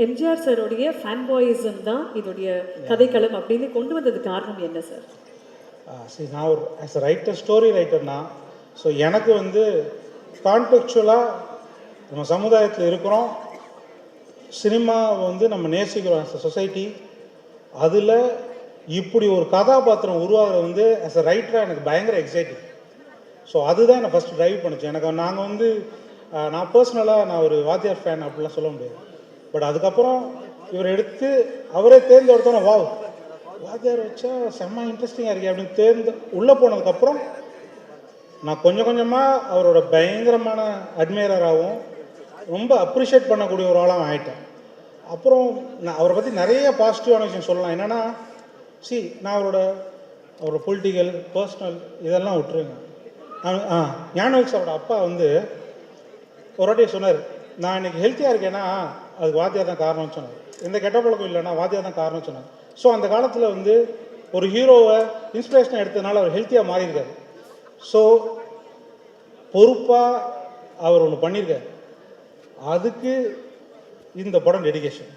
MGR சாரோடைய fan பாய்ஸும் தான் இதோடைய கதைக்களம் அப்படின்னு கொண்டு வந்தது காரணம் என்ன சார்? சரி, நான் ஒரு ஆஸ் அ ரைட்டர், ஸ்டோரி ரைட்டர்னா, ஸோ எனக்கு வந்து கான்டெக்சுவலாக நம்ம சமுதாயத்தில் இருக்கிறோம், சினிமாவை வந்து நம்ம நேசிக்கிறோம் ஆஸ் அ சொசைட்டி, அதில் இப்படி ஒரு கதாபாத்திரம் உருவாகிறது வந்து ஆஸ் அ ரைட்டராக எனக்கு பயங்கர எக்ஸைட்டிங். ஸோ அதுதான் என்னை ஃபஸ்ட்டு ட்ரைவ் பண்ணுச்சு. எனக்கு நாங்கள் வந்து நான் பர்சனலாக நான் ஒரு வாத்தியார் ஃபேன் அப்படிலாம் சொல்ல முடியாது. பட் அதுக்கப்புறம் இவர் எடுத்து அவரே தேர்ந்தெடுத்தோன்னே வா வாத்தியார் வச்சா செம்ம இன்ட்ரெஸ்டிங்காக இருக்கே அப்படின்னு உள்ளே போனதுக்கப்புறம் நான் கொஞ்சம் கொஞ்சமாக அவரோட பயங்கரமான அட்மையராகவும் ரொம்ப அப்ரிஷியேட் பண்ணக்கூடிய ஒரு ஆளாக ஆகிட்டேன். அப்புறம் நான் அவரை பற்றி நிறைய பாசிட்டிவான விஷயம் சொல்லலாம். என்னென்னா, நான் அவரோட பொலிட்டிக்கல், பர்சனல் இதெல்லாம் விட்டுருங்க. ஞானவேல் சாரோட அப்பா வந்து ஒரு வாட்டியை சொன்னார், நான் இன்றைக்கி ஹெல்த்தியாக இருக்கேன்னா அதுக்கு வாத்தியார் தான் காரணம்னு சொன்னார். எந்த கெட்ட பழக்கம் இல்லைன்னா வாத்தியார் தான் காரணம்னு சொன்னார். ஸோ அந்த காலத்தில் வந்து ஒரு ஹீரோவை இன்ஸ்பிரேஷனாக எடுத்ததுனால அவர் ஹெல்த்தியாக மாறியிருக்காரு. ஸோ பொறுப்பாக அவர் ஒன்று பண்ணியிருக்காரு. அதுக்கு இந்த படம் டெடிகேஷன்.